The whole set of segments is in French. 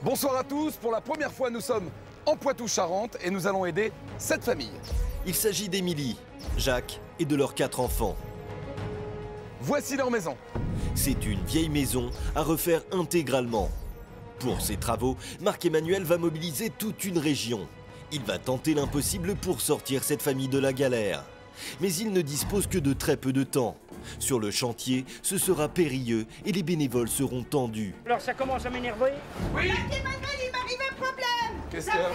Bonsoir à tous, pour la première fois nous sommes en Poitou-Charentes et nous allons aider cette famille. Il s'agit d'Émilie, Jacques et de leurs 4 enfants. Voici leur maison. C'est une vieille maison à refaire intégralement. Pour ces travaux, Marc-Emmanuel va mobiliser toute une région. Il va tenter l'impossible pour sortir cette famille de la galère. Mais il ne dispose que de très peu de temps. Sur le chantier, ce sera périlleux et les bénévoles seront tendus. Alors ça commence à m'énerver. Oui. Marc-Emmanuel, il m'arrive un problème. Qu'est-ce qu'il y a?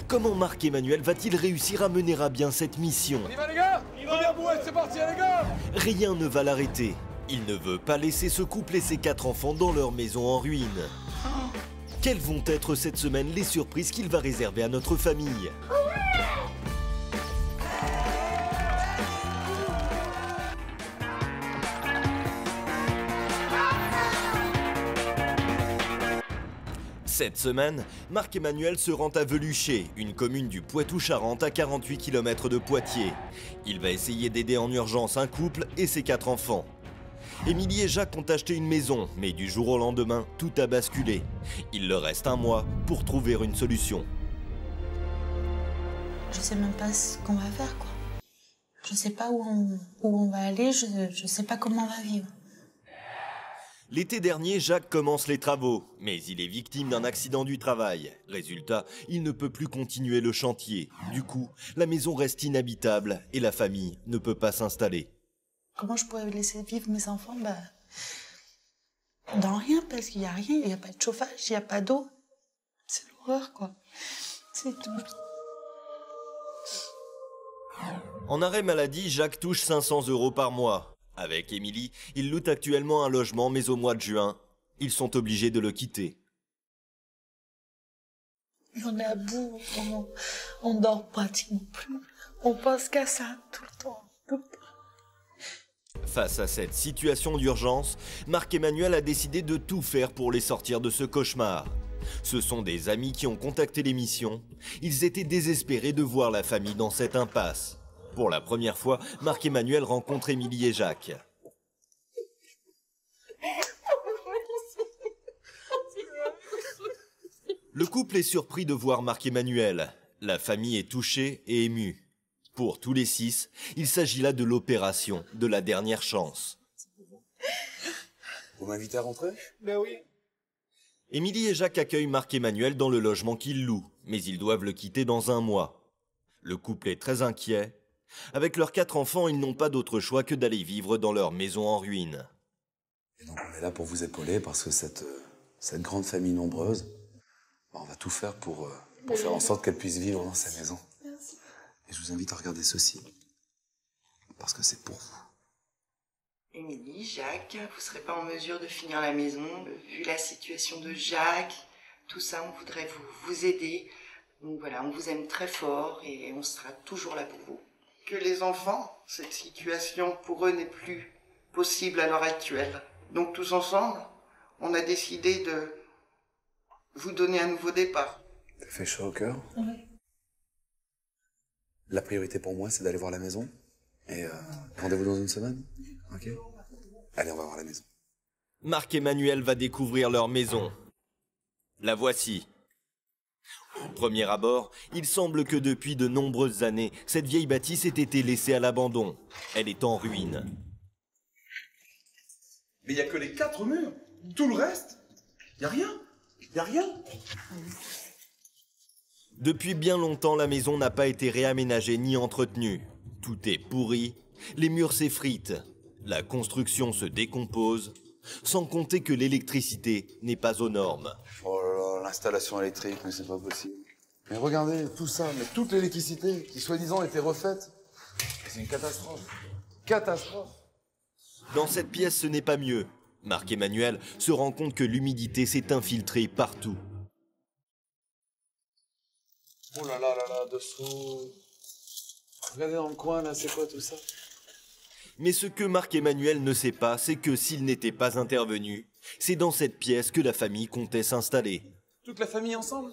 Comment Marc-Emmanuel va-t-il réussir à mener à bien cette mission? On y va les gars? Première brouette, c'est parti les gars! Rien ne va l'arrêter. Il ne veut pas laisser ce couple et ses 4 enfants dans leur maison en ruine. Quelles vont être cette semaine les surprises qu'il va réserver à notre famille? Cette semaine, Marc-Emmanuel se rend à Veluché, une commune du Poitou-Charentes à 48 km de Poitiers. Il va essayer d'aider en urgence un couple et ses 4 enfants. Émilie et Jacques ont acheté une maison, mais du jour au lendemain, tout a basculé. Il leur reste un mois pour trouver une solution. Je sais même pas ce qu'on va faire, quoi. Je sais pas où on va aller, je sais pas comment on va vivre. L'été dernier, Jacques commence les travaux, mais il est victime d'un accident du travail. Résultat, il ne peut plus continuer le chantier. Du coup, la maison reste inhabitable et la famille ne peut pas s'installer. Comment je pourrais laisser vivre mes enfants? Dans rien, parce qu'il y a rien, il n'y a pas de chauffage, il n'y a pas d'eau. C'est l'horreur, quoi. C'est tout. En arrêt maladie, Jacques touche 500 € par mois. Avec Émilie, ils louent actuellement un logement, mais au mois de juin, ils sont obligés de le quitter. On est à bout, on dort pratiquement plus. On pense qu'à ça tout le temps, tout le temps. Face à cette situation d'urgence, Marc-Emmanuel a décidé de tout faire pour les sortir de ce cauchemar. Ce sont des amis qui ont contacté l'émission. Ils étaient désespérés de voir la famille dans cette impasse. Pour la première fois, Marc-Emmanuel rencontre Émilie et Jacques. Le couple est surpris de voir Marc-Emmanuel. La famille est touchée et émue. Pour tous les 6, il s'agit là de l'opération, de la dernière chance. Vous m'invitez à rentrer? Ben oui. Émilie et Jacques accueillent Marc-Emmanuel dans le logement qu'ils louent, mais ils doivent le quitter dans un mois. Le couple est très inquiet. Avec leurs 4 enfants, ils n'ont pas d'autre choix que d'aller vivre dans leur maison en ruine. Et donc on est là pour vous épauler parce que cette grande famille nombreuse, on va tout faire pour faire en sorte qu'elle puisse vivre dans sa maison. Merci. Et je vous invite à regarder ceci, parce que c'est pour vous. Émilie, Jacques, vous ne serez pas en mesure de finir la maison. Vu la situation de Jacques, tout ça, on voudrait vous aider. Donc voilà, on vous aime très fort et on sera toujours là pour vous. Que les enfants, cette situation pour eux n'est plus possible à l'heure actuelle. Donc tous ensemble, on a décidé de vous donner un nouveau départ. Ça fait chaud au cœur. Oui. La priorité pour moi, c'est d'aller voir la maison. Et rendez-vous dans une semaine. Ok? Allez, on va voir la maison. Marc-Emmanuel va découvrir leur maison. La voici. Au premier abord, il semble que depuis de nombreuses années, cette vieille bâtisse ait été laissée à l'abandon. Elle est en ruine. Mais il n'y a que les 4 murs. Tout le reste, il n'y a rien. Il n'y a rien. Depuis bien longtemps, la maison n'a pas été réaménagée ni entretenue. Tout est pourri, les murs s'effritent, la construction se décompose, sans compter que l'électricité n'est pas aux normes. Oh là là, l'installation électrique, mais c'est pas possible. Mais regardez, tout ça, mais toute l'électricité qui soi-disant était refaite, c'est une catastrophe. Catastrophe. Dans cette pièce, ce n'est pas mieux. Marc-Emmanuel se rend compte que l'humidité s'est infiltrée partout. Oh là là là là, dessous. Regardez dans le coin, là, c'est quoi tout ça? Mais ce que Marc-Emmanuel ne sait pas, c'est que s'il n'était pas intervenu, c'est dans cette pièce que la famille comptait s'installer. Toute la famille ensemble?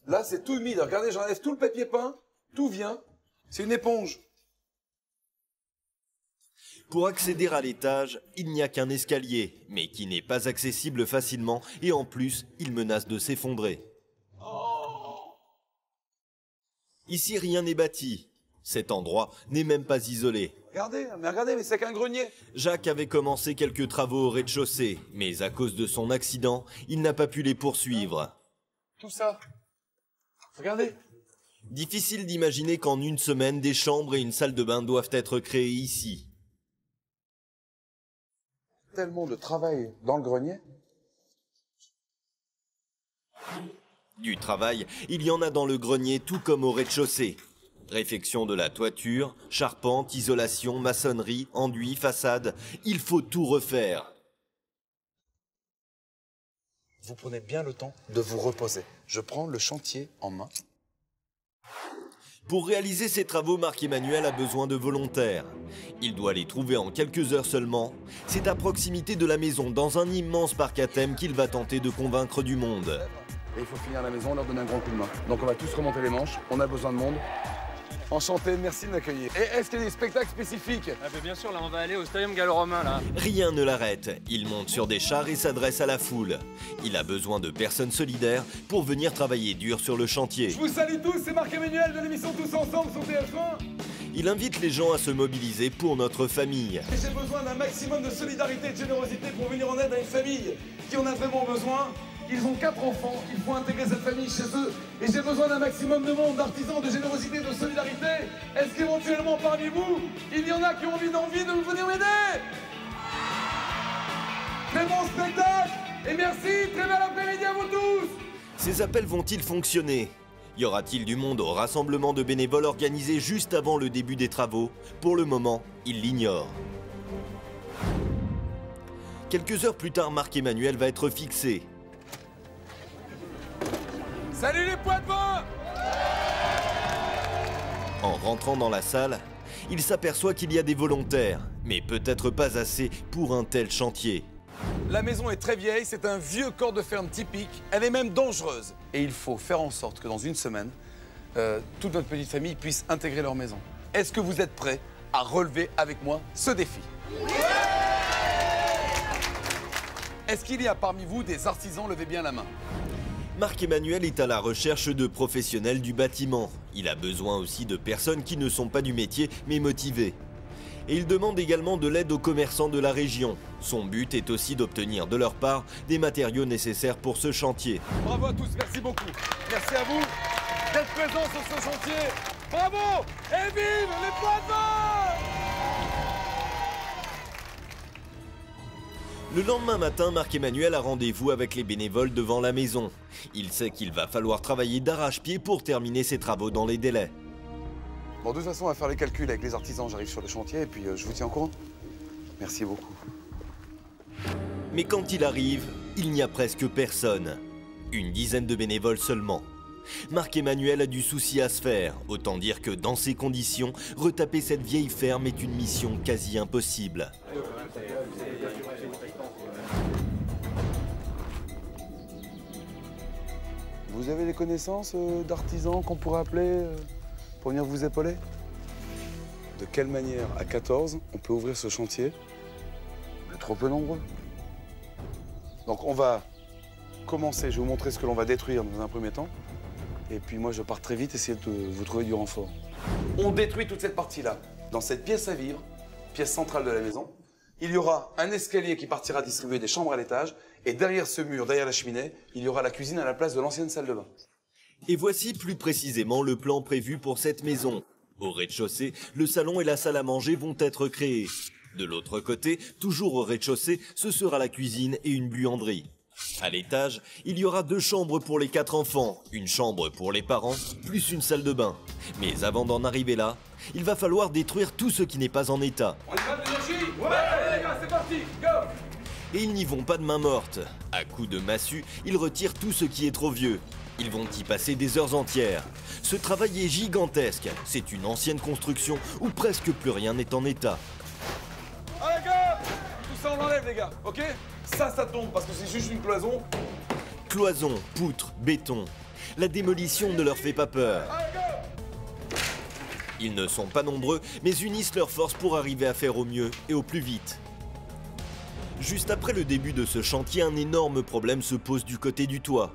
Là, c'est tout humide. Regardez, j'enlève tout le papier peint, tout vient. C'est une éponge. Pour accéder à l'étage, il n'y a qu'un escalier, mais qui n'est pas accessible facilement et en plus, il menace de s'effondrer. Ici, rien n'est bâti. Cet endroit n'est même pas isolé. Regardez, mais c'est qu'un grenier. Jacques avait commencé quelques travaux au rez-de-chaussée, mais à cause de son accident, il n'a pas pu les poursuivre. Tout ça. Regardez. Difficile d'imaginer qu'en une semaine, des chambres et une salle de bain doivent être créées ici. Tellement de travail dans le grenier. Du travail, il y en a dans le grenier tout comme au rez-de-chaussée. Réfection de la toiture, charpente, isolation, maçonnerie, enduit, façade, il faut tout refaire. Vous prenez bien le temps de vous reposer. Je prends le chantier en main. Pour réaliser ces travaux, Marc-Emmanuel a besoin de volontaires. Il doit les trouver en quelques heures seulement. C'est à proximité de la maison, dans un immense parc à thème, qu'il va tenter de convaincre du monde. Et il faut finir la maison, leur donner un grand coup de main. Donc on va tous remonter les manches, on a besoin de monde. Enchanté, merci de m'accueillir. Et est-ce qu'il y a des spectacles spécifiques? Ah bah bien sûr, là on va aller au stadium gallo-romain là. Rien ne l'arrête. Il monte sur des chars et s'adresse à la foule. Il a besoin de personnes solidaires pour venir travailler dur sur le chantier. Je vous salue tous, c'est Marc-Emmanuel de l'émission Tous Ensemble sur TF1. Il invite les gens à se mobiliser pour notre famille. Et j'ai besoin d'un maximum de solidarité et de générosité pour venir en aide à une famille qui en a vraiment besoin. Ils ont 4 enfants, il faut intégrer cette famille chez eux. Et j'ai besoin d'un maximum de monde, d'artisans, de générosité, de solidarité. Est-ce qu'éventuellement parmi vous, il y en a qui ont envie de venir m'aider? Très bon spectacle et merci, très bel après-midi à vous tous. Ces appels vont-ils fonctionner? Y aura-t-il du monde au rassemblement de bénévoles organisé juste avant le début des travaux? Pour le moment, il l'ignore. Quelques heures plus tard, Marc-Emmanuel va être fixé. Salut les poids de vin! En rentrant dans la salle, il s'aperçoit qu'il y a des volontaires, mais peut-être pas assez pour un tel chantier. La maison est très vieille, c'est un vieux corps de ferme typique, elle est même dangereuse. Et il faut faire en sorte que dans une semaine, toute notre petite famille puisse intégrer leur maison. Est-ce que vous êtes prêts à relever avec moi ce défi? Est-ce qu'il y a parmi vous des artisans? Levez bien la main. Marc-Emmanuel est à la recherche de professionnels du bâtiment. Il a besoin aussi de personnes qui ne sont pas du métier, mais motivées. Et il demande également de l'aide aux commerçants de la région. Son but est aussi d'obtenir de leur part des matériaux nécessaires pour ce chantier. Bravo à tous, merci beaucoup. Merci à vous d'être présents sur ce chantier. Bravo et vive les poids de vin! Le lendemain matin, Marc-Emmanuel a rendez-vous avec les bénévoles devant la maison. Il sait qu'il va falloir travailler d'arrache-pied pour terminer ses travaux dans les délais. Bon, de toute façon, on va faire les calculs avec les artisans. J'arrive sur le chantier et puis je vous tiens au courant. Merci beaucoup. Mais quand il arrive, il n'y a presque personne. Une dizaine de bénévoles seulement. Marc-Emmanuel a du souci à se faire. Autant dire que dans ces conditions, retaper cette vieille ferme est une mission quasi impossible. Vous avez des connaissances d'artisans qu'on pourrait appeler pour venir vous épauler? De quelle manière, à 14, on peut ouvrir ce chantier? On est trop peu nombreux. Donc on va commencer, je vais vous montrer ce que l'on va détruire dans un premier temps. Et puis moi je pars très vite, essayer de vous trouver du renfort. On détruit toute cette partie-là. Dans cette pièce à vivre, pièce centrale de la maison, il y aura un escalier qui partira distribuer des chambres à l'étage. Et derrière ce mur, derrière la cheminée, il y aura la cuisine à la place de l'ancienne salle de bain. Et voici plus précisément le plan prévu pour cette maison. Au rez-de-chaussée, le salon et la salle à manger vont être créés. De l'autre côté, toujours au rez-de-chaussée, ce sera la cuisine et une buanderie. À l'étage, il y aura 2 chambres pour les 4 enfants, une chambre pour les parents, plus une salle de bain. Mais avant d'en arriver là, il va falloir détruire tout ce qui n'est pas en état. On y va de l'énergie? Ouais, allez les gars, c'est parti, go! Et ils n'y vont pas de main morte. À coups de massue, ils retirent tout ce qui est trop vieux. Ils vont y passer des heures entières. Ce travail est gigantesque. C'est une ancienne construction où presque plus rien n'est en état. Allez gars! Tout ça on l'enlève les gars, ok? Ça tombe parce que c'est juste une cloison. Cloison, poutres, béton. La démolition ne leur fait pas peur. Allez go! Ils ne sont pas nombreux, mais unissent leurs forces pour arriver à faire au mieux et au plus vite. Juste après le début de ce chantier, un énorme problème se pose du côté du toit.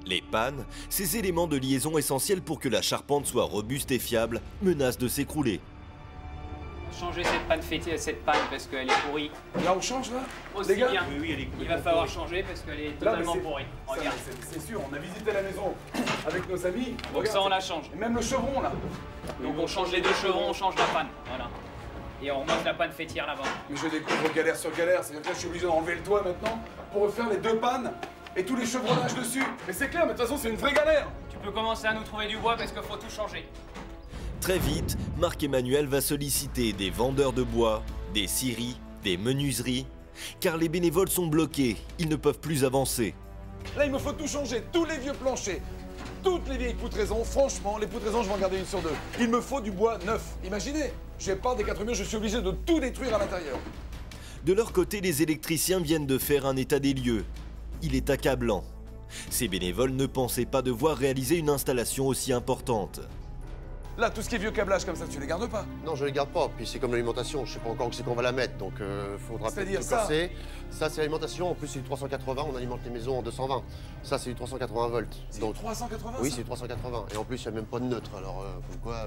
Les pannes, ces éléments de liaison essentiels pour que la charpente soit robuste et fiable, menacent de s'écrouler. Changer cette panne fêtée, cette panne parce qu'elle est pourrie. Là, on change, là Aussi les gars bien. Oui, elle est Il va falloir changer parce qu'elle est totalement pourrie. Regarde. C'est sûr, on a visité la maison avec nos amis. Donc Regarde, ça, on la change. et même le chevron, là. Donc on change les deux chevrons, on change la panne. Voilà. Et on remonte la panne fêtière là-bas. Mais je découvre galère sur galère, c'est-à-dire que là, je suis obligé d'enlever le toit maintenant pour refaire les deux pannes et tous les chevronnages dessus. Mais c'est clair, mais de toute façon, c'est une vraie galère. Tu peux commencer à nous trouver du bois parce qu'il faut tout changer. Très vite, Marc-Emmanuel va solliciter des vendeurs de bois, des scieries, des menuiseries, car les bénévoles sont bloqués, ils ne peuvent plus avancer. Là, il me faut tout changer, tous les vieux planchers, toutes les vieilles poutraisons. Franchement, les poutraisons, je vais en garder une sur deux. Il me faut du bois neuf. Imaginez, je pars des 4 murs, je suis obligé de tout détruire à l'intérieur. De leur côté, les électriciens viennent de faire un état des lieux. Il est accablant. Ces bénévoles ne pensaient pas devoir réaliser une installation aussi importante. Là, tout ce qui est vieux câblage comme ça, tu les gardes pas? Non, je les garde pas. Puis c'est comme l'alimentation, je sais pas encore où c'est qu'on va la mettre, donc faudra peut-être C'est-à-dire tout ça casser. Ça, c'est l'alimentation. En plus, c'est du 380. On alimente les maisons en 220. Ça, c'est du 380 volts. C'est Donc 380 oui, ça c'est du 380. Et en plus, il n'y a même pas de neutre. Alors pourquoi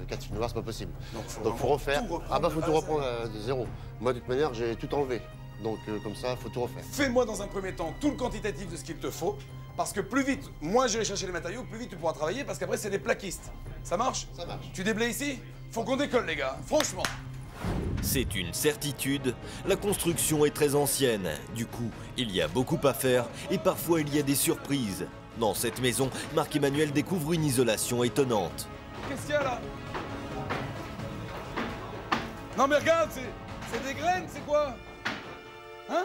4 fils noirs, c'est pas possible. Donc faut vraiment refaire. tout reprendre Ah bah faut de tout A à Z. reprendre de zéro. Moi, de toute manière, j'ai tout enlevé. Donc comme ça, faut tout refaire. Fais-moi dans un premier temps tout le quantitatif de ce qu'il te faut, parce que plus vite, moi j'irai chercher les matériaux, plus vite tu pourras travailler, parce qu'après c'est des plaquistes. Ça marche? Ça marche. Tu déblais ici? Faut qu'on décolle les gars, franchement. C'est une certitude, la construction est très ancienne. Du coup, il y a beaucoup à faire et parfois il y a des surprises. Dans cette maison, Marc-Emmanuel découvre une isolation étonnante. Qu'est-ce qu'il y a là? Non mais regarde, c'est des graines, c'est quoi? Hein?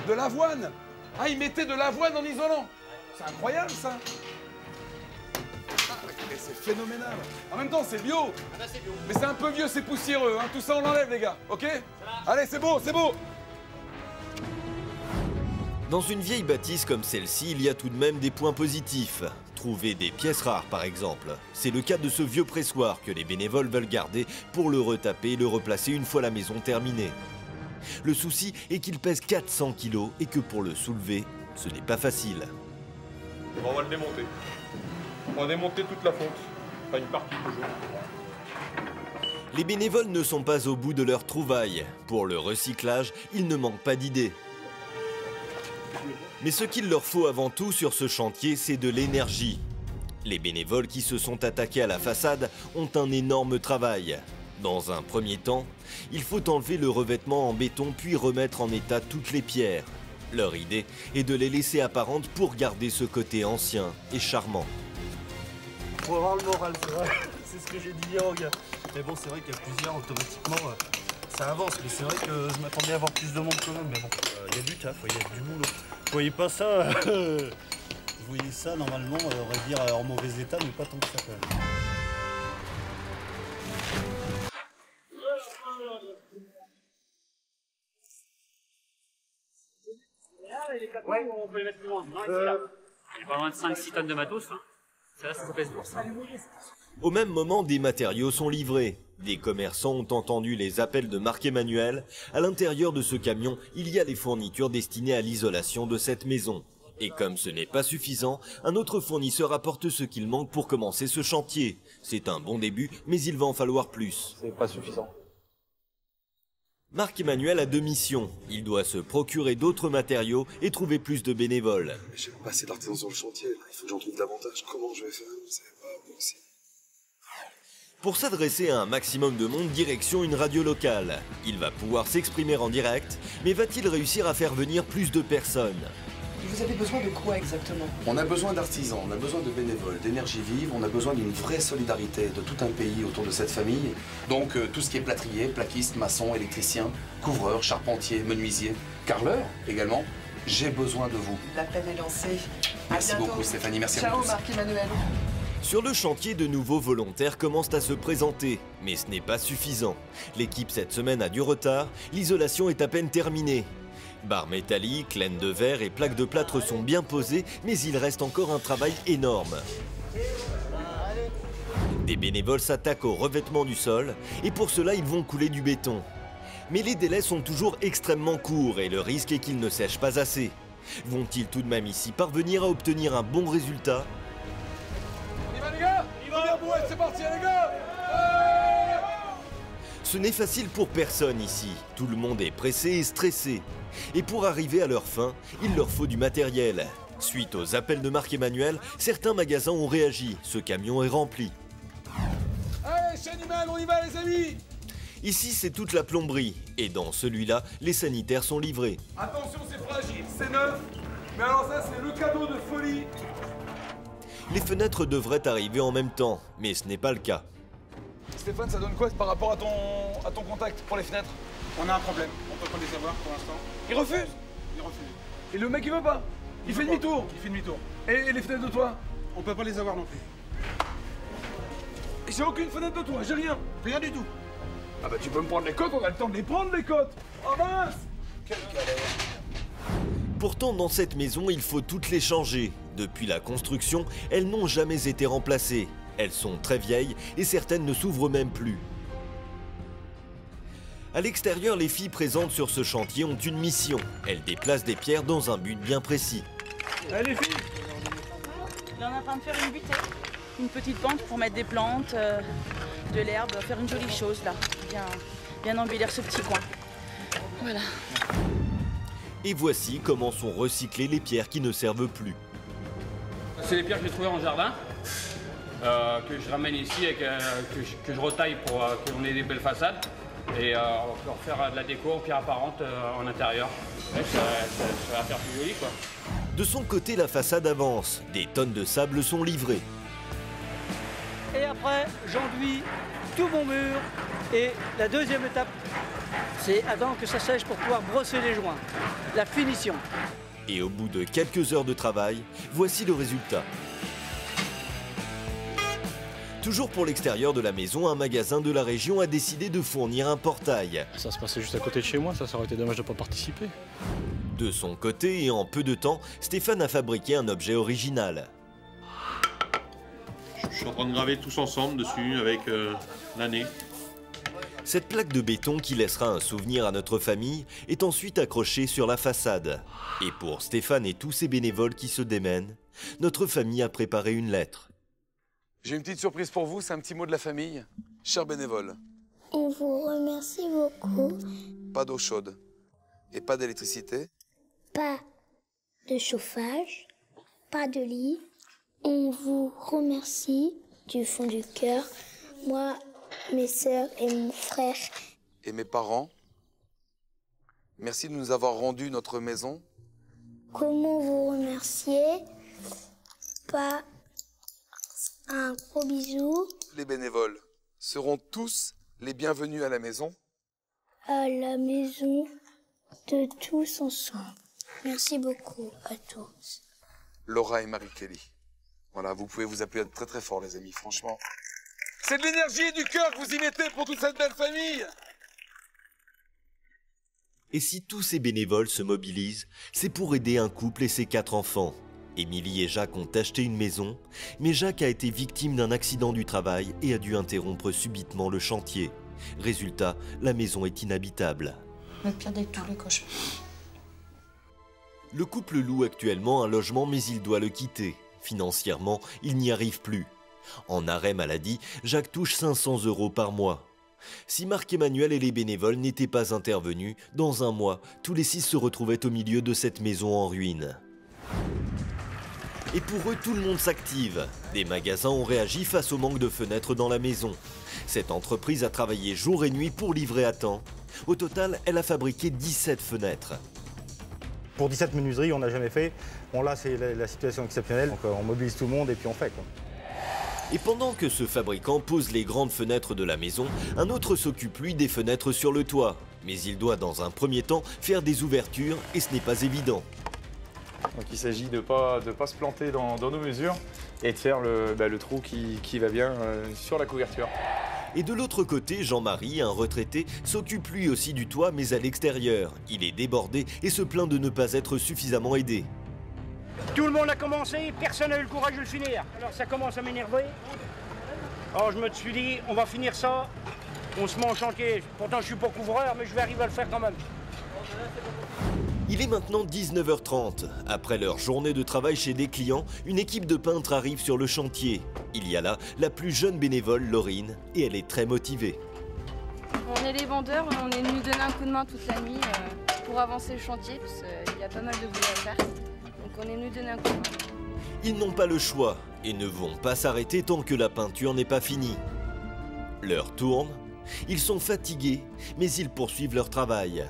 De l'avoine. Ah, ils mettaient de l'avoine en isolant. C'est incroyable ça. Ah, mais c'est phénoménal. En même temps, c'est bio. Ah bah c'est bio. Mais c'est un peu vieux, c'est poussiéreux. Hein. Tout ça, on l'enlève, les gars. Ok? Allez, c'est beau, c'est beau. Dans une vieille bâtisse comme celle-ci, il y a tout de même des points positifs. Trouver des pièces rares par exemple. C'est le cas de ce vieux pressoir que les bénévoles veulent garder pour le retaper et le replacer une fois la maison terminée. Le souci est qu'il pèse 400 kg et que pour le soulever, ce n'est pas facile. On va le démonter. On va démonter toute la fonte. Pas une partie toujours. Les bénévoles ne sont pas au bout de leur trouvaille. Pour le recyclage, il ne manque pas d'idées. Mais ce qu'il leur faut avant tout sur ce chantier, c'est de l'énergie. Les bénévoles qui se sont attaqués à la façade ont un énorme travail. Dans un premier temps, il faut enlever le revêtement en béton puis remettre en état toutes les pierres. Leur idée est de les laisser apparentes pour garder ce côté ancien et charmant. Faut avoir le moral, c'est vrai. C'est ce que j'ai dit hier au gars. Mais bon, c'est vrai qu'il y a plusieurs, automatiquement, ça avance. Mais c'est vrai que je m'attendais à avoir plus de monde quand même. Mais bon, il y a du taf, il y a du boulot. Vous voyez pas ça Vous voyez ça, normalement, on va dire en mauvais état, mais pas tant que ça quand même. Ouais, on peut les mettre plus loin. Non, ici, là. Il y a pas loin de 5-6 tonnes de matos. Hein. Ça pèse lourd. Ça. Au même moment, des matériaux sont livrés. Des commerçants ont entendu les appels de Marc-Emmanuel. À l'intérieur de ce camion, il y a les fournitures destinées à l'isolation de cette maison. Et comme ce n'est pas suffisant, un autre fournisseur apporte ce qu'il manque pour commencer ce chantier. C'est un bon début, mais il va en falloir plus. C'est pas suffisant. Marc-Emmanuel a deux missions. Il doit se procurer d'autres matériaux et trouver plus de bénévoles. J'ai pas assez d'artisans sur le chantier, là. Il faut que j'en trouve davantage. Comment je vais faire? C'est pas possible. Pour s'adresser à un maximum de monde, direction une radio locale. Il va pouvoir s'exprimer en direct, mais va-t-il réussir à faire venir plus de personnes? Vous avez besoin de quoi exactement? On a besoin d'artisans, on a besoin de bénévoles, d'énergie vive, on a besoin d'une vraie solidarité de tout un pays autour de cette famille. Donc tout ce qui est plâtrier, plaquiste, maçon, électricien, couvreur, charpentier, menuisier, carreleur également, j'ai besoin de vous. L'appel est lancé. Merci beaucoup Stéphanie, merci à vous Ciao tous. Marc-Emmanuel. Sur le chantier, de nouveaux volontaires commencent à se présenter. Mais ce n'est pas suffisant. L'équipe cette semaine a du retard, l'isolation est à peine terminée. Barres métalliques, laines de verre et plaques de plâtre sont bien posées, mais il reste encore un travail énorme. Des bénévoles s'attaquent au revêtement du sol et pour cela ils vont couler du béton. Mais les délais sont toujours extrêmement courts et le risque est qu'ils ne sèchent pas assez. Vont-ils tout de même ici parvenir à obtenir un bon résultat? On y va les gars? Première brouette, c'est parti les gars! Ce n'est facile pour personne ici. Tout le monde est pressé et stressé. Et pour arriver à leur fin, il leur faut du matériel. Suite aux appels de Marc-Emmanuel, certains magasins ont réagi. Ce camion est rempli. Allez, chez Animal, on y va les amis! Ici, c'est toute la plomberie. Et dans celui-là, les sanitaires sont livrés. Attention, c'est fragile, c'est neuf. Mais alors ça, c'est le cadeau de folie. Les fenêtres devraient arriver en même temps, mais ce n'est pas le cas. Stéphane, ça donne quoi par rapport à ton contact pour les fenêtres? On a un problème, on peut pas les avoir pour l'instant. Il refuse? Il refuse. Et le mec il veut pas? Il fait demi-tour? Il fait demi-tour. Et les fenêtres de toi? On peut pas les avoir non plus. J'ai aucune fenêtre de toi, j'ai rien. Rien du tout. Ah bah tu peux me prendre les côtes, on a le temps de les prendre les côtes. Oh mince! Quelle galère. Pourtant, dans cette maison, il faut toutes les changer. Depuis la construction, elles n'ont jamais été remplacées. Elles sont très vieilles et certaines ne s'ouvrent même plus. À l'extérieur, les filles présentes sur ce chantier ont une mission. Elles déplacent des pierres dans un but bien précis. Allez les filles! Là, on est en train de faire une butée, une petite pente pour mettre des plantes, de l'herbe, faire une jolie chose là, bien embellir ce petit coin. Voilà. Et voici comment sont recyclées les pierres qui ne servent plus. C'est les pierres que j'ai trouvées en jardin, que je ramène ici et que je retaille pour qu'on ait des belles façades. Et on peut faire de la déco en pierre apparente en intérieur. Ouais, ça va faire plus joli quoi. De son côté, la façade avance. Des tonnes de sable sont livrées. Et après, j'enduis tout mon mur. Et la deuxième étape, c'est attendre que ça sèche pour pouvoir brosser les joints. La finition. Et au bout de quelques heures de travail, voici le résultat. Toujours pour l'extérieur de la maison, un magasin de la région a décidé de fournir un portail. Ça se passait juste à côté de chez moi, ça aurait été dommage de ne pas participer. De son côté, et en peu de temps, Stéphane a fabriqué un objet original. Je suis en train de graver tous ensemble dessus avec l'année. Cette plaque de béton qui laissera un souvenir à notre famille est ensuite accrochée sur la façade. Et pour Stéphane et tous ces bénévoles qui se démènent, notre famille a préparé une lettre. J'ai une petite surprise pour vous, c'est un petit mot de la famille. Chers bénévoles. On vous remercie beaucoup. Pas d'eau chaude et pas d'électricité. Pas de chauffage, pas de lit. On vous remercie du fond du cœur. Moi, mes sœurs et mon frère. Et mes parents. Merci de nous avoir rendu notre maison. Comment vous remercier? Pas un gros bisou. Les bénévoles seront tous les bienvenus à la maison. À la maison de tous ensemble. Merci beaucoup à tous. Laura et Marie-Kelly. Voilà, vous pouvez vous appuyer très très fort les amis, franchement. C'est de l'énergie et du cœur que vous y mettez pour toute cette belle famille. Et si tous ces bénévoles se mobilisent, c'est pour aider un couple et ses 4 enfants. Émilie et Jacques ont acheté une maison, mais Jacques a été victime d'un accident du travail et a dû interrompre subitement le chantier. Résultat, la maison est inhabitable. Le pire de tous les cauchemars. Le couple loue actuellement un logement mais il doit le quitter. Financièrement, il n'y arrive plus. En arrêt maladie, Jacques touche 500 € par mois. Si Marc-Emmanuel et les bénévoles n'étaient pas intervenus, dans un mois, tous les 6 se retrouvaient au milieu de cette maison en ruine. Et pour eux, tout le monde s'active. Des magasins ont réagi face au manque de fenêtres dans la maison. Cette entreprise a travaillé jour et nuit pour livrer à temps. Au total, elle a fabriqué 17 fenêtres. Pour 17 menuiseries, on n'a jamais fait. Bon là, c'est la situation exceptionnelle. Donc on mobilise tout le monde et puis on fait quoi. Et pendant que ce fabricant pose les grandes fenêtres de la maison, un autre s'occupe lui des fenêtres sur le toit. Mais il doit dans un premier temps faire des ouvertures et ce n'est pas évident. Donc il s'agit de pas se planter dans nos mesures et de faire le trou qui va bien sur la couverture. Et de l'autre côté, Jean-Marie, un retraité, s'occupe lui aussi du toit mais à l'extérieur. Il est débordé et se plaint de ne pas être suffisamment aidé. Tout le monde a commencé, personne n'a eu le courage de le finir. Alors ça commence à m'énerver. Alors je me suis dit, on va finir ça, on se met en chantier. Pourtant je suis pas couvreur, mais je vais arriver à le faire quand même. Il est maintenant 19h30. Après leur journée de travail chez des clients, une équipe de peintres arrive sur le chantier. Il y a là la plus jeune bénévole, Laurine, et elle est très motivée. On est les vendeurs, on est venus donner un coup de main toute la nuit pour avancer le chantier, parce qu'il y a pas mal de boulot à faire. Donc on est venus donner un coup de main. Ils n'ont pas le choix et ne vont pas s'arrêter tant que la peinture n'est pas finie. L'heure tourne, ils sont fatigués, mais ils poursuivent leur travail.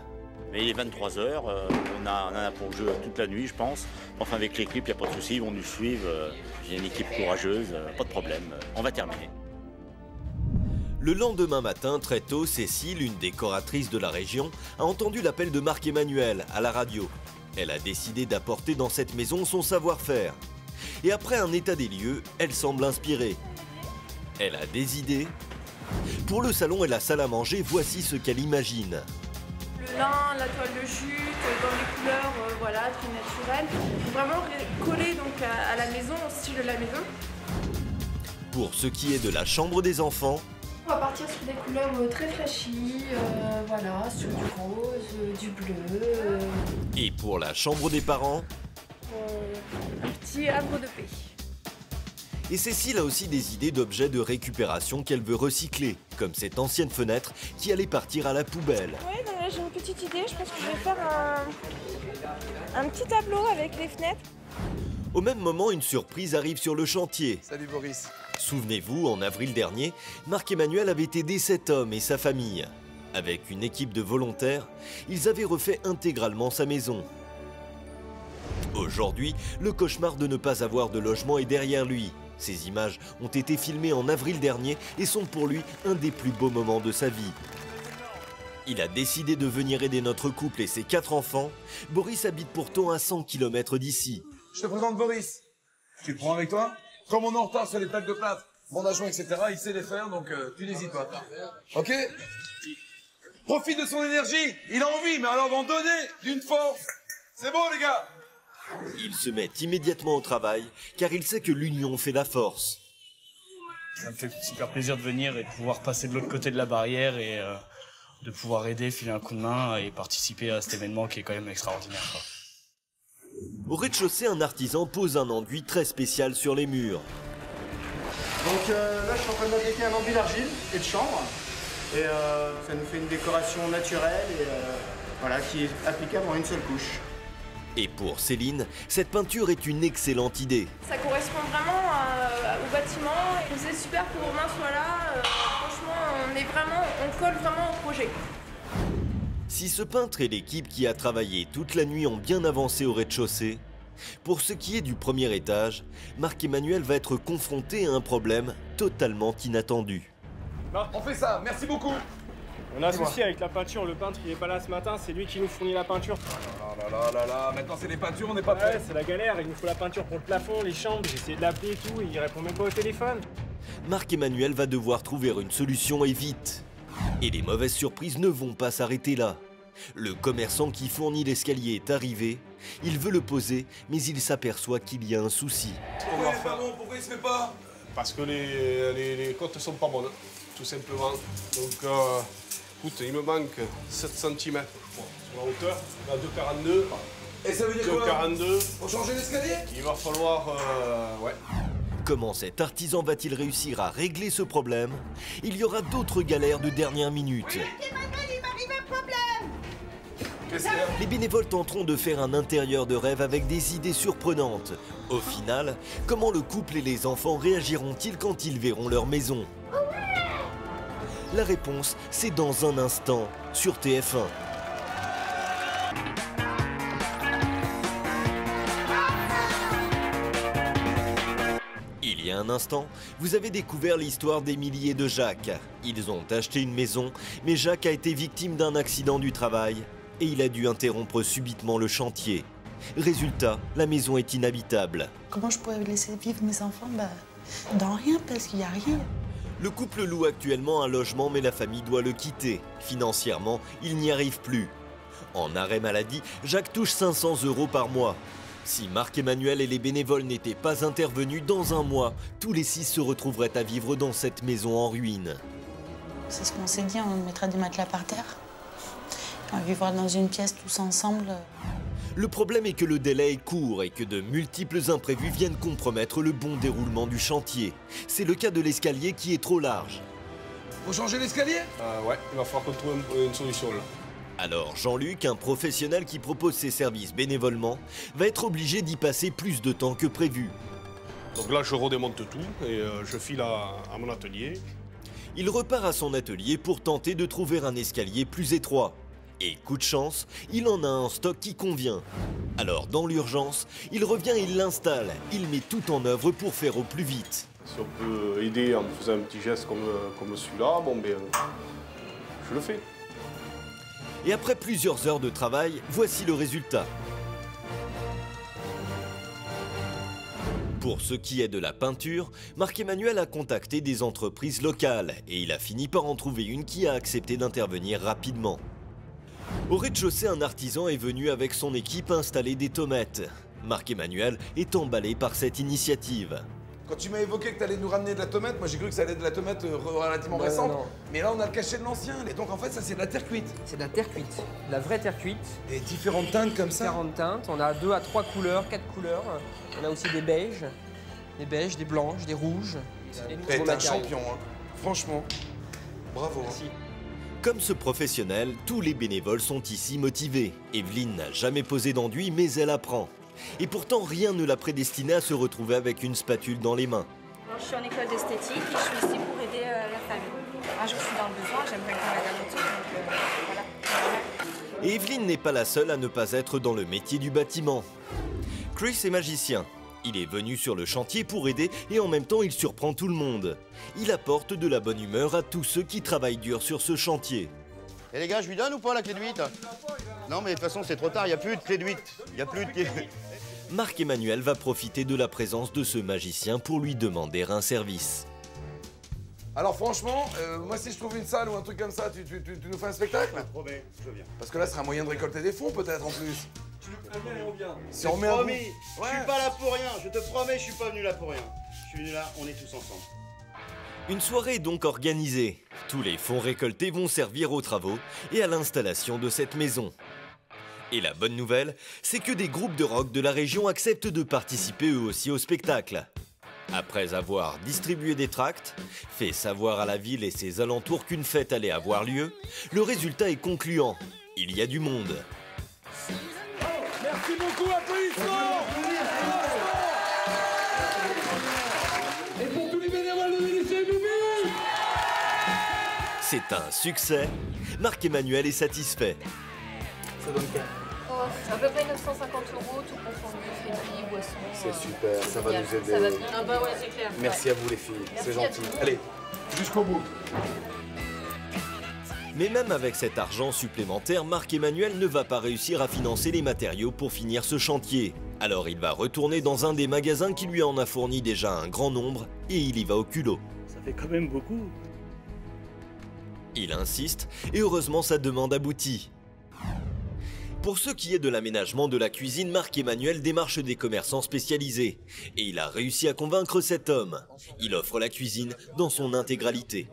Mais il est 23h, on en a pour jeu toute la nuit, je pense. Enfin, avec l'équipe, il n'y a pas de souci, ils vont nous suivre. J'ai une équipe courageuse, pas de problème, on va terminer. Le lendemain matin, très tôt, Cécile, une décoratrice de la région, a entendu l'appel de Marc-Emmanuel à la radio. Elle a décidé d'apporter dans cette maison son savoir-faire. Et après un état des lieux, elle semble inspirée. Elle a des idées. Pour le salon et la salle à manger, voici ce qu'elle imagine. Le lin, la toile de jute, dans les couleurs, voilà, très naturelles. Vraiment collé donc à la maison, au style de la maison. Pour ce qui est de la chambre des enfants, on va partir sur des couleurs très flashy, voilà, sur du rose, du bleu. Et pour la chambre des parents, un petit havre de paix. Et Cécile a aussi des idées d'objets de récupération qu'elle veut recycler, comme cette ancienne fenêtre qui allait partir à la poubelle. Ouais, j'ai une petite idée, je pense que je vais faire un petit tableau avec les fenêtres. Au même moment, une surprise arrive sur le chantier. Salut Boris. Souvenez-vous, en avril dernier, Marc-Emmanuel avait aidé cet homme et sa famille. Avec une équipe de volontaires, ils avaient refait intégralement sa maison. Aujourd'hui, le cauchemar de ne pas avoir de logement est derrière lui. Ces images ont été filmées en avril dernier et sont pour lui un des plus beaux moments de sa vie. Il a décidé de venir aider notre couple et ses 4 enfants. Boris habite pourtant à 100 km d'ici. Je te présente Boris. Tu le prends avec toi? Comme on est en retard sur les plaques de plâtre, bandagement, etc., il sait les faire, donc tu n'hésites pas. Ok? Profite de son énergie. Il a envie, mais alors d'en donner d'une force. C'est bon, les gars? Il se met immédiatement au travail, car il sait que l'union fait la force. Ça me fait super plaisir de venir et de pouvoir passer de l'autre côté de la barrière et de pouvoir aider, filer un coup de main et participer à cet événement qui est quand même extraordinaire, quoi. Au rez-de-chaussée, un artisan pose un enduit très spécial sur les murs. Donc là, je suis en train de fabriquer un enduit d'argile et de chanvre. Et ça nous fait une décoration naturelle et voilà, qui est applicable en une seule couche. Et pour Céline, cette peinture est une excellente idée. Ça correspond vraiment au bâtiment. C'est super que Romain soit là. Franchement, on colle vraiment au projet. Si ce peintre et l'équipe qui a travaillé toute la nuit ont bien avancé au rez-de-chaussée, pour ce qui est du premier étage, Marc-Emmanuel va être confronté à un problème totalement inattendu. On fait ça, merci beaucoup. On a un souci avec la peinture, le peintre il est pas là ce matin, c'est lui qui nous fournit la peinture. Là, maintenant c'est les peintures, on n'est pas prêts. Ouais, c'est la galère, il nous faut la peinture pour le plafond, les chambres, j'ai essayé de l'appeler et tout, il répond même pas au téléphone. Marc-Emmanuel va devoir trouver une solution et vite. Et les mauvaises surprises ne vont pas s'arrêter là. Le commerçant qui fournit l'escalier est arrivé, il veut le poser, mais il s'aperçoit qu'il y a un souci. Pourquoi il est pas bon? Pourquoi il se met pas? Parce que les côtes sont pas bonnes, tout simplement. Donc, écoute, il me manque 7 cm sur la hauteur, là 2,42. Et ça veut dire quoi? 2,42. Faut changer l'escalier? Il va falloir, ouais. Comment cet artisan va-t-il réussir à régler ce problème? Il y aura d'autres galères de dernière minute. Emmanuel, il m'arrive un problème. Les bénévoles tenteront de faire un intérieur de rêve avec des idées surprenantes. Au final, comment le couple et les enfants réagiront-ils quand ils verront leur maison? La réponse, c'est dans un instant sur TF1. Il y a un instant, vous avez découvert l'histoire d'Émilie et de Jacques. Ils ont acheté une maison, mais Jacques a été victime d'un accident du travail et il a dû interrompre subitement le chantier. Résultat, la maison est inhabitable. Comment je pourrais laisser vivre mes enfants? Dans rien, parce qu'il n'y a rien. Le couple loue actuellement un logement, mais la famille doit le quitter. Financièrement, il n'y arrive plus. En arrêt maladie, Jacques touche 500 € par mois. Si Marc-Emmanuel et les bénévoles n'étaient pas intervenus, dans un mois, tous les 6 se retrouveraient à vivre dans cette maison en ruine. C'est ce qu'on s'est dit, on mettra des matelas par terre. On vivra dans une pièce tous ensemble. Le problème est que le délai est court et que de multiples imprévus viennent compromettre le bon déroulement du chantier. C'est le cas de l'escalier qui est trop large. Faut changer l'escalier? Ouais, il va falloir qu'on trouve une solution là. Alors Jean-Luc, un professionnel qui propose ses services bénévolement, va être obligé d'y passer plus de temps que prévu. Donc là, je redémonte tout et je file à mon atelier. Il repart à son atelier pour tenter de trouver un escalier plus étroit. Et coup de chance, il en a un stock qui convient. Alors dans l'urgence, il revient et il l'installe. Il met tout en œuvre pour faire au plus vite. Si on peut aider en me faisant un petit geste comme celui-là, bon ben, je le fais. Et après plusieurs heures de travail, voici le résultat. Pour ce qui est de la peinture, Marc-Emmanuel a contacté des entreprises locales et il a fini par en trouver une qui a accepté d'intervenir rapidement. Au rez-de-chaussée, un artisan est venu avec son équipe installer des tomates. Marc-Emmanuel est emballé par cette initiative. Quand tu m'as évoqué que tu allais nous ramener de la tomate, moi j'ai cru que ça allait être de la tomate relativement récente. Non. Mais là on a le cachet de l'ancien, et donc en fait ça c'est de la terre cuite. C'est de la terre cuite, de la vraie terre cuite. Et différentes teintes comme ça? Différentes teintes, on a 2 à 3 couleurs, 4 couleurs. On a aussi des beiges, des blanches, des rouges. T'es un champion, hein. Franchement, bravo. Merci. Comme ce professionnel, tous les bénévoles sont ici motivés. Evelyne n'a jamais posé d'enduit, mais elle apprend. Et pourtant, rien ne l'a prédestinée à se retrouver avec une spatule dans les mains. Alors, je suis en école d'esthétique et je suis ici pour aider la famille. Un jour, je suis dans le besoin, j'aimerais qu'on m'aide à l'autre, donc voilà. Et Evelyne n'est pas la seule à ne pas être dans le métier du bâtiment. Chris est magicien. Il est venu sur le chantier pour aider et en même temps, il surprend tout le monde. Il apporte de la bonne humeur à tous ceux qui travaillent dur sur ce chantier. Et les gars, je lui donne ou pas la clé de 8? Non, mais de toute façon, c'est trop tard, il n'y a plus de clé de 8. Il n'y a plus de clé. Marc-Emmanuel va profiter de la présence de ce magicien pour lui demander un service. Alors franchement, moi si je trouve une salle ou un truc comme ça, tu nous fais un spectacle? Je promets, je viens. Parce que là, ce sera un moyen de récolter des fonds peut-être en plus. Tu nous préviens et on vient. Si on met un promis, je suis pas là pour rien, je te promets, je suis pas venu là pour rien. Je suis venu là, on est tous ensemble. Une soirée est donc organisée. Tous les fonds récoltés vont servir aux travaux et à l'installation de cette maison. Et la bonne nouvelle, c'est que des groupes de rock de la région acceptent de participer eux aussi au spectacle. Après avoir distribué des tracts, fait savoir à la ville et ses alentours qu'une fête allait avoir lieu, le résultat est concluant. Il y a du monde. Merci beaucoup, applaudissements! Et pour tous les bénévoles de l'UNICEF, C'est un succès. Marc-Emmanuel est satisfait. Ça donne quoi? À peu près 950 €, tout confondu, fruits, boissons. C'est super, ça va nous aider. Ça va bien. Ah bah ouais, c'est clair. Merci à vous les filles, c'est gentil. Allez, jusqu'au bout. Mais même avec cet argent supplémentaire, Marc-Emmanuel ne va pas réussir à financer les matériaux pour finir ce chantier. Alors il va retourner dans un des magasins qui lui en a fourni déjà un grand nombre et il y va au culot. Ça fait quand même beaucoup. Il insiste et heureusement sa demande aboutit. Pour ce qui est de l'aménagement de la cuisine, Marc-Emmanuel démarche des commerçants spécialisés. Et il a réussi à convaincre cet homme. Il offre la cuisine dans son intégralité.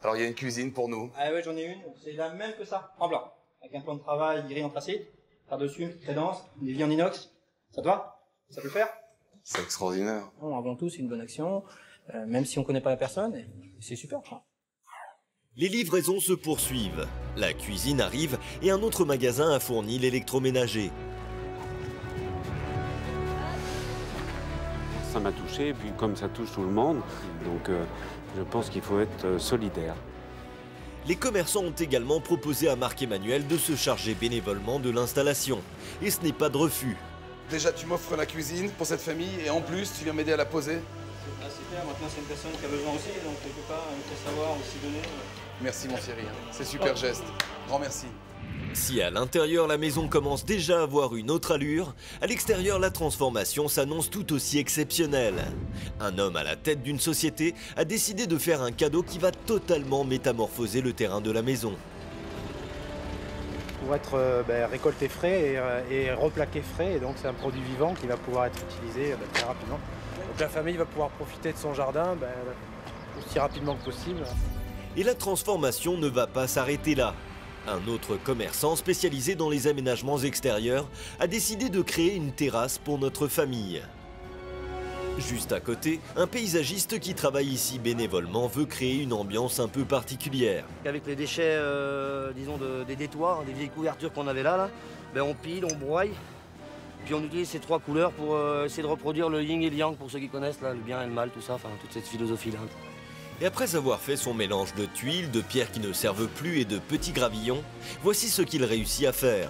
Alors il y a une cuisine pour nous. Ah ouais, j'en ai une, c'est la même que ça, en blanc. Avec un plan de travail gris anthracite, par-dessus, très dense, des vies en inox. Ça te va? Ça peut le faire? C'est extraordinaire. Bon, avant tout, c'est une bonne action, même si on connaît pas la personne, et c'est super. Les livraisons se poursuivent. La cuisine arrive et un autre magasin a fourni l'électroménager. Ça m'a touché, et puis comme ça touche tout le monde, donc je pense qu'il faut être solidaire. Les commerçants ont également proposé à Marc-Emmanuel de se charger bénévolement de l'installation. Et ce n'est pas de refus. Déjà, tu m'offres la cuisine pour cette famille et en plus, tu viens m'aider à la poser. Ah, c'est clair, maintenant c'est une personne qui a besoin aussi, donc quelque part, il faut savoir aussi donner. Merci mon Thierry, c'est super geste. Grand merci. Si à l'intérieur la maison commence déjà à avoir une autre allure, à l'extérieur la transformation s'annonce tout aussi exceptionnelle. Un homme à la tête d'une société a décidé de faire un cadeau qui va totalement métamorphoser le terrain de la maison. pour être récolté frais et replaqué frais. Et donc c'est un produit vivant qui va pouvoir être utilisé très rapidement. Donc la famille va pouvoir profiter de son jardin aussi rapidement que possible. Et la transformation ne va pas s'arrêter là. Un autre commerçant spécialisé dans les aménagements extérieurs a décidé de créer une terrasse pour notre famille. Juste à côté, un paysagiste qui travaille ici bénévolement veut créer une ambiance un peu particulière. Avec les déchets, disons, des détoirs, des vieilles couvertures qu'on avait là, on pile, on broie, puis on utilise ces trois couleurs pour essayer de reproduire le yin et le yang, pour ceux qui connaissent, là, le bien et le mal, tout ça, enfin toute cette philosophie-là. Et après avoir fait son mélange de tuiles, de pierres qui ne servent plus et de petits gravillons, voici ce qu'il réussit à faire.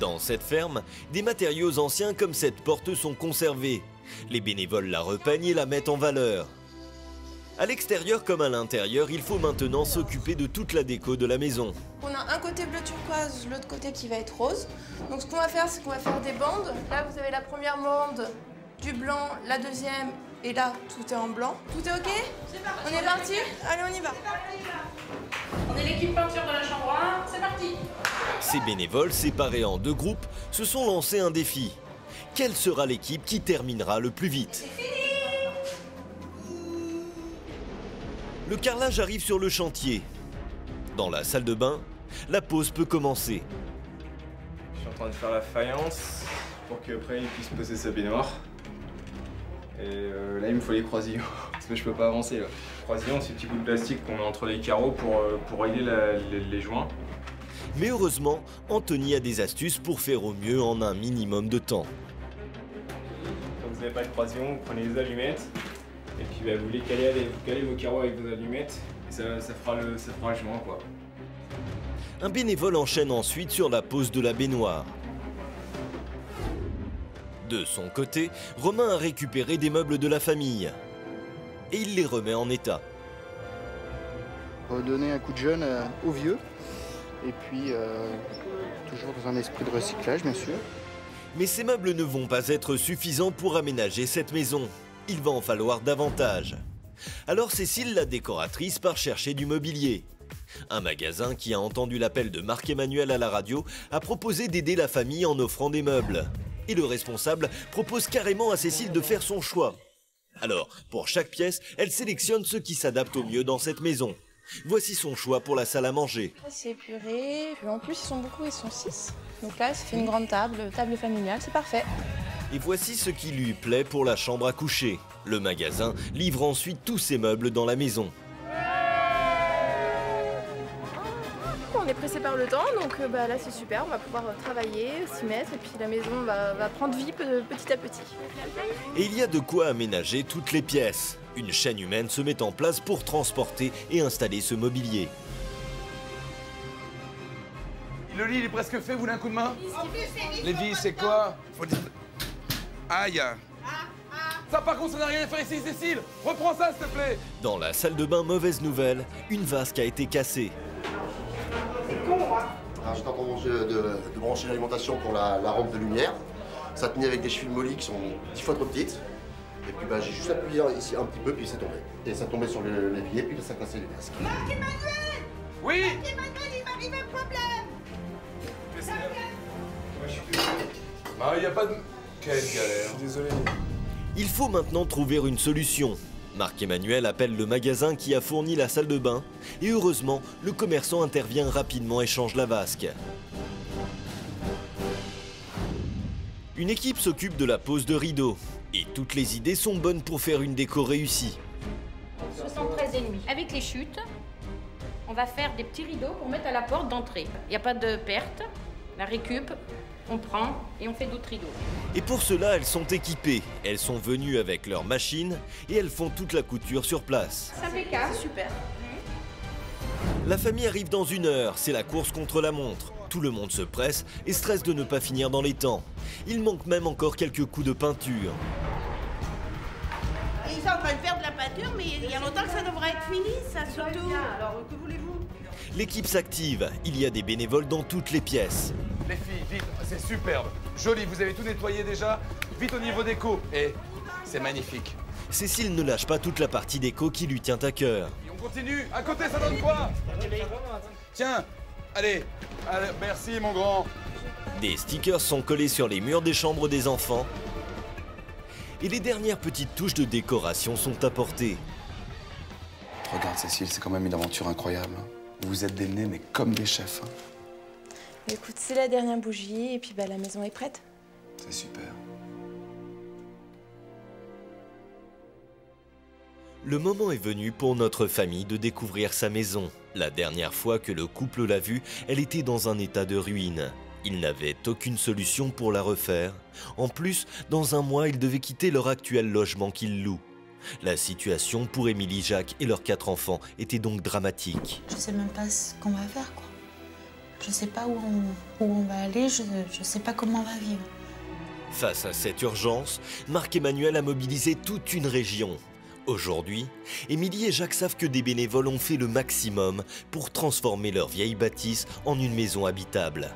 Dans cette ferme, des matériaux anciens comme cette porte sont conservés. Les bénévoles la repeignent et la mettent en valeur. À l'extérieur comme à l'intérieur, il faut maintenant s'occuper de toute la déco de la maison. On a un côté bleu turquoise, l'autre côté qui va être rose. Donc ce qu'on va faire, c'est qu'on va faire des bandes. Là, vous avez la première bande du blanc, la deuxième, et là, tout est en blanc. Tout est OK? On est parti? Allez, on y va. On est l'équipe peinture de la chambre 1, c'est parti. Ces bénévoles, séparés en deux groupes, se sont lancés un défi. Quelle sera l'équipe qui terminera le plus vite? Le carrelage arrive sur le chantier. Dans la salle de bain, la pause peut commencer. Je suis en train de faire la faïence pour qu'après il puisse poser sa baignoire. Et là il me faut les croisillons, parce que je peux pas avancer là. Les croisillons, c'est des petits bouts de plastique qu'on met entre les carreaux pour régler les joints. Mais heureusement, Anthony a des astuces pour faire au mieux en un minimum de temps. Quand vous n'avez pas de croisillons, vous prenez les allumettes. Et puis vous les calez vos carreaux avec vos allumettes. Et ça fera le joint quoi. Un bénévole enchaîne ensuite sur la pose de la baignoire. De son côté, Romain a récupéré des meubles de la famille. Et il les remet en état. Redonner un coup de jeune aux vieux. Et puis, toujours dans un esprit de recyclage, bien sûr. Mais ces meubles ne vont pas être suffisants pour aménager cette maison. Il va en falloir davantage. Alors Cécile, la décoratrice, part chercher du mobilier. Un magasin qui a entendu l'appel de Marc-Emmanuel à la radio a proposé d'aider la famille en offrant des meubles. Et le responsable propose carrément à Cécile de faire son choix. Alors, pour chaque pièce, elle sélectionne ce qui s'adapte au mieux dans cette maison. Voici son choix pour la salle à manger. C'est épuré, en plus ils sont beaucoup, ils sont 6. Donc là, ça fait une grande table familiale, c'est parfait. Et voici ce qui lui plaît pour la chambre à coucher. Le magasin livre ensuite tous ses meubles dans la maison. On est pressé par le temps, donc là c'est super, on va pouvoir travailler, s'y mettre, et puis la maison va prendre vie petit à petit. Et il y a de quoi aménager toutes les pièces. Une chaîne humaine se met en place pour transporter et installer ce mobilier. Le lit il est presque fait, vous voulez un coup de main? Les vis, c'est quoi? Aïe! Ça par contre ça n'a rien à faire ici, Cécile! Reprends ça s'il te plaît! Dans la salle de bain, mauvaise nouvelle, une vasque a été cassée. Alors j'étais en train de brancher l'alimentation pour la rampe de lumière. Ça tenait avec des chevilles mollies qui sont 10 fois trop petites. Et puis j'ai juste appuyé ici un petit peu, puis c'est tombé. Et ça tombait sur l'évier, puis ça cassait les vasques. Marc-Emmanuel! Oui! Marc-Emmanuel, il m'arrive un problème! Ah, il n'y a pas de... Quelle galère. Désolé. Il faut maintenant trouver une solution. Marc-Emmanuel appelle le magasin qui a fourni la salle de bain. Et heureusement, le commerçant intervient rapidement et change la vasque. Une équipe s'occupe de la pose de rideaux. Et toutes les idées sont bonnes pour faire une déco réussie. 73,5. Avec les chutes, on va faire des petits rideaux pour mettre à la porte d'entrée. Il n'y a pas de perte. La récup, on prend et on fait d'autres rideaux. Et pour cela, elles sont équipées. Elles sont venues avec leurs machines et elles font toute la couture sur place. C'est impeccable. Super. La famille arrive dans 1 heure. C'est la course contre la montre. Tout le monde se presse et stresse de ne pas finir dans les temps. Il manque même encore quelques coups de peinture. Ils sont en train de faire de la peinture, mais il y a longtemps que ça devrait être fini, ça surtout. Alors, que voulez-vous? L'équipe s'active. Il y a des bénévoles dans toutes les pièces. Les filles, vite, c'est superbe. Joli, vous avez tout nettoyé déjà. Vite au niveau déco. Et c'est magnifique. Cécile ne lâche pas toute la partie déco qui lui tient à cœur. Et on continue. À côté, ça donne quoi? Tiens, allez, merci mon grand. Des stickers sont collés sur les murs des chambres des enfants. Et les dernières petites touches de décoration sont apportées. Regarde Cécile, c'est quand même une aventure incroyable. Vous vous êtes démenés, mais comme des chefs. Écoute, c'est la dernière bougie et puis la maison est prête. C'est super. Le moment est venu pour notre famille de découvrir sa maison. La dernière fois que le couple l'a vue, elle était dans un état de ruine. Ils n'avaient aucune solution pour la refaire. En plus, dans un mois, ils devaient quitter leur actuel logement qu'ils louent. La situation pour Émilie, Jacques et leurs 4 enfants était donc dramatique. Je sais même pas ce qu'on va faire, quoi. Je sais pas où on va aller, je sais pas comment on va vivre. Face à cette urgence, Marc-Emmanuel a mobilisé toute une région. Aujourd'hui, Émilie et Jacques savent que des bénévoles ont fait le maximum pour transformer leur vieille bâtisse en une maison habitable.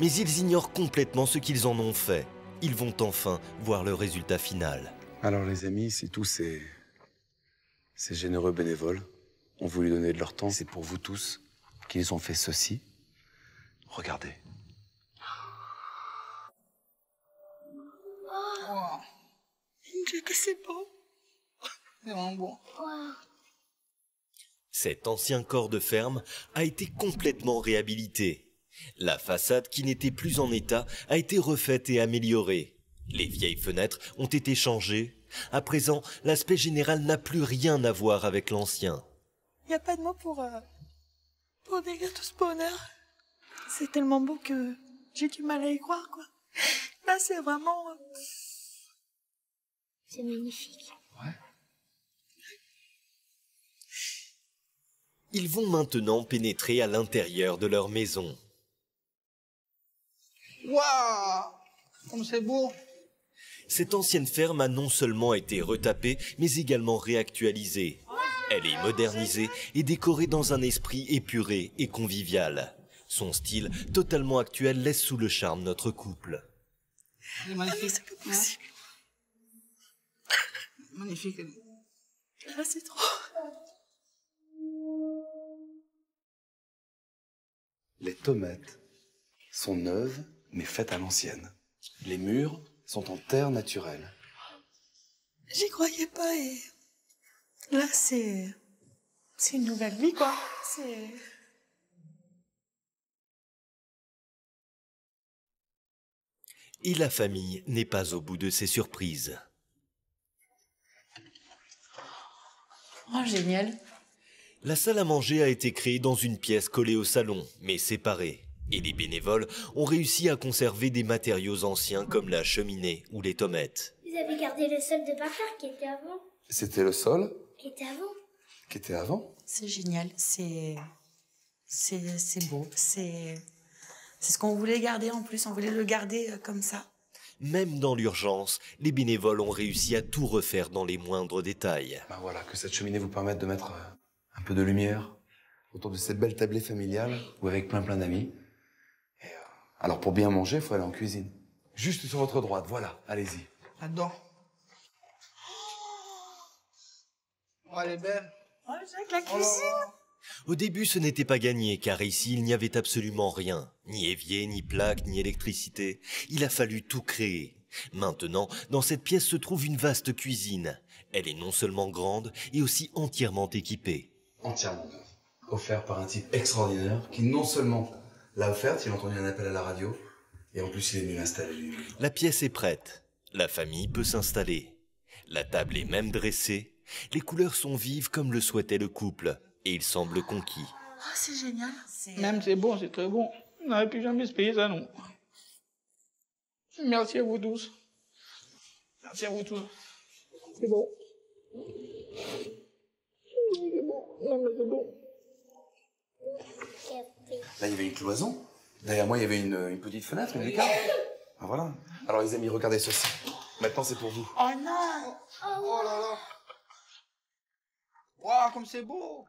Mais ils ignorent complètement ce qu'ils en ont fait. Ils vont enfin voir le résultat final. Alors les amis, si tous ces généreux bénévoles ont voulu donner de leur temps, c'est pour vous tous qu'ils ont fait ceci. Regardez. Oh. Dieu, que c'est beau. C'est vraiment bon. Cet ancien corps de ferme a été complètement réhabilité. La façade, qui n'était plus en état, a été refaite et améliorée. Les vieilles fenêtres ont été changées. À présent, l'aspect général n'a plus rien à voir avec l'ancien. Il n'y a pas de mots pour décrire tout ce bonheur. C'est tellement beau que j'ai du mal à y croire, quoi. Là, c'est vraiment... C'est magnifique. Ouais. Ils vont maintenant pénétrer à l'intérieur de leur maison. Waouh! Comme c'est beau! Cette ancienne ferme a non seulement été retapée, mais également réactualisée. Elle est modernisée et décorée dans un esprit épuré et convivial. Son style, totalement actuel, laisse sous le charme notre couple. C'est magnifique. C'est pas possible. Magnifique. Là, c'est trop. Les tomates sont neuves, mais faites à l'ancienne. Les murs sont en terre naturelle. J'y croyais pas et... Là, c'est une nouvelle vie, quoi. C'est... Et la famille n'est pas au bout de ses surprises. Oh, génial. La salle à manger a été créée dans une pièce collée au salon, mais séparée. Et les bénévoles ont réussi à conserver des matériaux anciens comme la cheminée ou les tomates. Vous avez gardé le sol de Bacard qui était avant. C'était le sol Qui était avant. qui était avant. C'est génial. C'est beau. C'est ce qu'on voulait garder en plus. On voulait le garder comme ça. Même dans l'urgence, les bénévoles ont réussi à tout refaire dans les moindres détails. Ben voilà, que cette cheminée vous permette de mettre un peu de lumière autour de cette belle tablée familiale ou avec plein d'amis. Alors pour bien manger, il faut aller en cuisine. Juste sur votre droite, voilà, allez-y. Là-dedans. Oh, elle est belle. Oh, Jacques, la cuisine. Au début, ce n'était pas gagné, car ici, il n'y avait absolument rien. Ni évier, ni plaque, ni électricité. Il a fallu tout créer. Maintenant, dans cette pièce se trouve une vaste cuisine. Elle est non seulement grande, et aussi entièrement équipée. Entièrement neuve. Offert par un type extraordinaire qui non seulement l'a offerte, il a entendu un appel à la radio, et en plus il est venu l'installer lui. La pièce est prête. La famille peut s'installer. La table est même dressée. Les couleurs sont vives comme le souhaitait le couple. Et il semble conquis. Oh, c'est génial. Même c'est bon, c'est très bon. On n'aurait plus jamais se payer ça, non. Merci à vous tous. Merci à vous tous. C'est bon. C'est bon. Non, mais c'est bon. Là, il y avait une cloison. Derrière moi, il y avait une petite fenêtre, une lucarne. Ah, voilà. Alors, les amis, regardez ceci. Maintenant, c'est pour vous. Oh non! Oh là là! Waouh, comme c'est beau!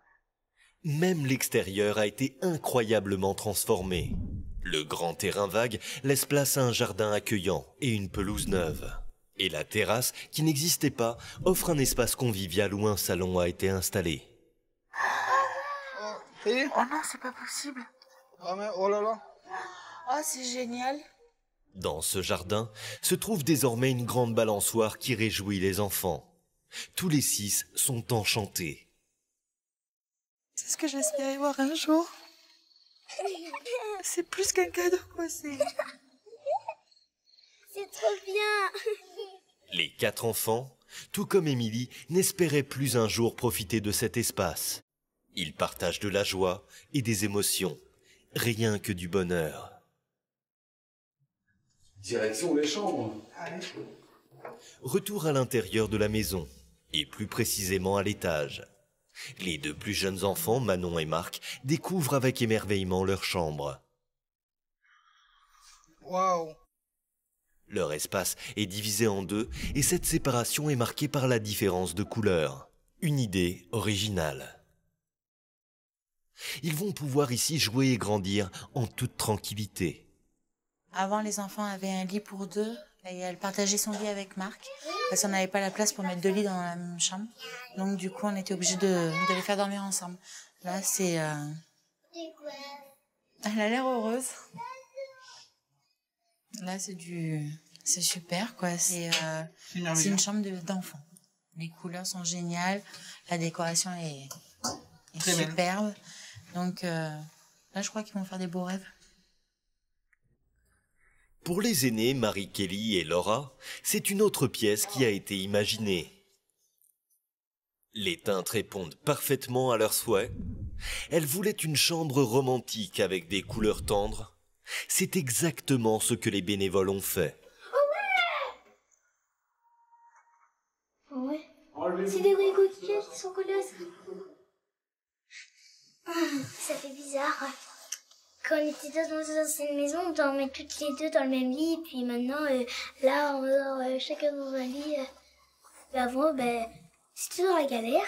Même l'extérieur a été incroyablement transformé. Le grand terrain vague laisse place à un jardin accueillant et une pelouse neuve. Et la terrasse, qui n'existait pas, offre un espace convivial où un salon a été installé. Oh non, c'est pas possible. Oh là là. Oh, c'est génial. Dans ce jardin se trouve désormais une grande balançoire qui réjouit les enfants. Tous les 6 sont enchantés. C'est ce que j'espérais voir un jour. C'est plus qu'un cadeau, quoi, c'est... C'est trop bien. Les 4 enfants, tout comme Émilie, n'espéraient plus un jour profiter de cet espace. Ils partagent de la joie et des émotions, rien que du bonheur. Direction les chambres. Retour à l'intérieur de la maison, et plus précisément à l'étage. Les 2 plus jeunes enfants, Manon et Marc, découvrent avec émerveillement leur chambre. Waouh. Leur espace est divisé en 2 et cette séparation est marquée par la différence de couleur. Une idée originale. Ils vont pouvoir ici jouer et grandir en toute tranquillité. Avant, les enfants avaient un lit pour 2 et elle partageait son lit avec Marc parce qu'on n'avait pas la place pour mettre 2 lits dans la même chambre. Donc du coup, on était obligés de les faire dormir ensemble. Là, c'est... Elle a l'air heureuse. Là, c'est super, quoi. C'est une chambre d'enfant. Les couleurs sont géniales, la décoration est superbe. Donc là, je crois qu'ils vont faire des beaux rêves. Pour les aînés, Marie-Kelly et Laura, c'est une autre pièce qui a été imaginée. Les teintes répondent parfaitement à leurs souhaits. Elles voulaient une chambre romantique avec des couleurs tendres. C'est exactement ce que les bénévoles ont fait. Ouais. C'est des vrais coquillages qui sont collés à ça. Ça fait bizarre. Quand on était dans une ancienne maison, on dormait toutes les 2 dans le même lit. Puis maintenant, là, on dort chacun dans un lit. Mais avant, c'est toujours la galère.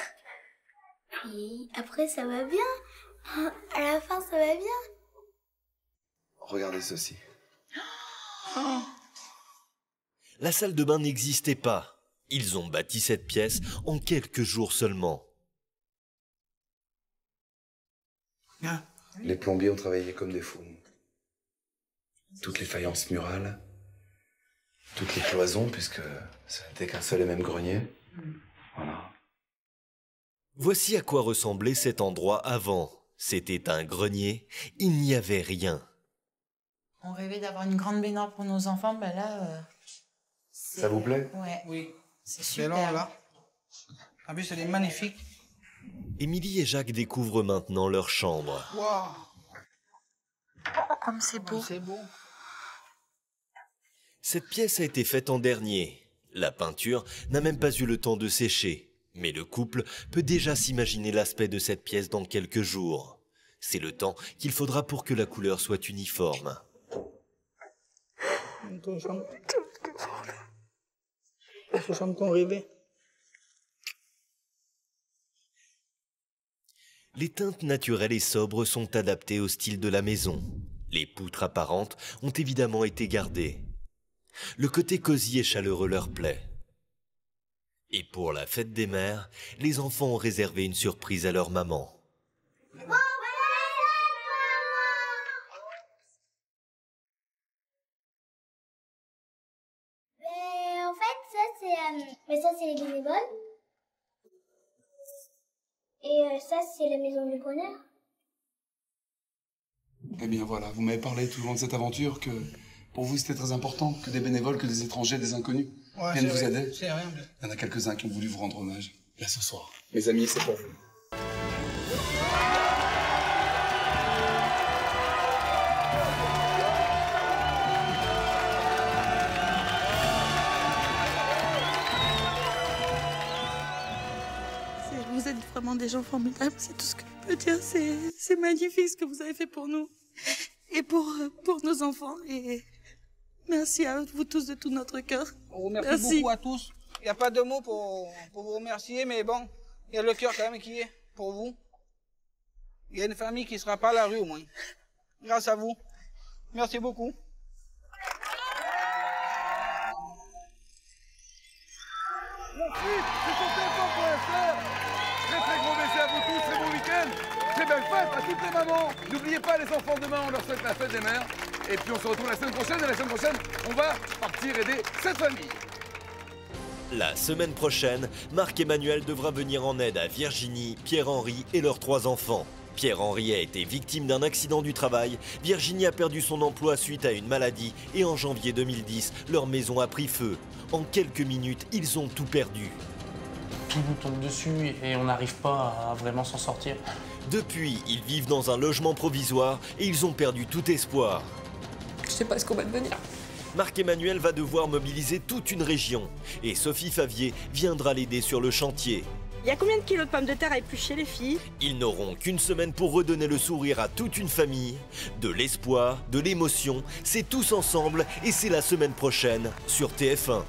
Puis après, ça va bien. À la fin, ça va bien. Regardez ceci. La salle de bain n'existait pas. Ils ont bâti cette pièce en quelques jours seulement. Les plombiers ont travaillé comme des fous. Toutes les faïences murales, toutes les cloisons, puisque ce n'était qu'un seul et même grenier. Voilà. Voici à quoi ressemblait cet endroit avant. C'était un grenier, il n'y avait rien. On rêvait d'avoir une grande baignoire pour nos enfants, là... Ça vous plaît? Ouais. Oui. C'est C'est super. long, là. En plus, elle est magnifique. Émilie et Jacques découvrent maintenant leur chambre. Waouh. Comme c'est beau. C'est beau. Cette pièce a été faite en dernier. La peinture n'a même pas eu le temps de sécher. Mais le couple peut déjà s'imaginer l'aspect de cette pièce dans quelques jours. C'est le temps qu'il faudra pour que la couleur soit uniforme. Ton chambre. Ton chambre qu'on rêvait. Les teintes naturelles et sobres sont adaptées au style de la maison. Les poutres apparentes ont évidemment été gardées. Le côté cosy et chaleureux leur plaît. Et pour la fête des mères, les enfants ont réservé une surprise à leur maman. En fait, ça c'est les bénévoles. Et ça c'est la maison du bonheur. Eh bien voilà, vous m'avez parlé tout le long de cette aventure que pour vous c'était très important que des bénévoles, que des étrangers, des inconnus viennent vous aider. C'est rien. Il y en a quelques-uns qui ont voulu vous rendre hommage. Là ce soir. Mes amis, c'est pour vous. Vous êtes vraiment des gens formidables, c'est tout ce que je peux dire. C'est magnifique ce que vous avez fait pour nous et pour nos enfants. Et merci à vous tous de tout notre cœur. On vous remercie beaucoup à tous. Il n'y a pas de mots pour vous remercier, mais bon, il y a le cœur quand même qui est pour vous. Il y a une famille qui ne sera pas à la rue au moins. Grâce à vous. Merci beaucoup. suite, c'est sur TF1.fr. Très gros baiser à vous tous, très bon week-end. Très belle fête à toutes les mamans. N'oubliez pas les enfants, demain on leur souhaite la fête des mères. Et puis on se retrouve la semaine prochaine. Et la semaine prochaine, on va partir aider cette famille. La semaine prochaine, Marc-Emmanuel devra venir en aide à Virginie, Pierre-Henri et leurs 3 enfants. Pierre-Henri a été victime d'un accident du travail, Virginie a perdu son emploi suite à une maladie et en janvier 2010, leur maison a pris feu. En quelques minutes, ils ont tout perdu. Tout nous tombe dessus et on n'arrive pas à vraiment s'en sortir. Depuis, ils vivent dans un logement provisoire et ils ont perdu tout espoir. Je sais pas ce qu'on va devenir. Marc-Emmanuel va devoir mobiliser toute une région et Sophie Favier viendra l'aider sur le chantier. Il y a combien de kilos de pommes de terre à éplucher, les filles? Ils n'auront qu'une semaine pour redonner le sourire à toute une famille. De l'espoir, de l'émotion, c'est tous ensemble et c'est la semaine prochaine sur TF1.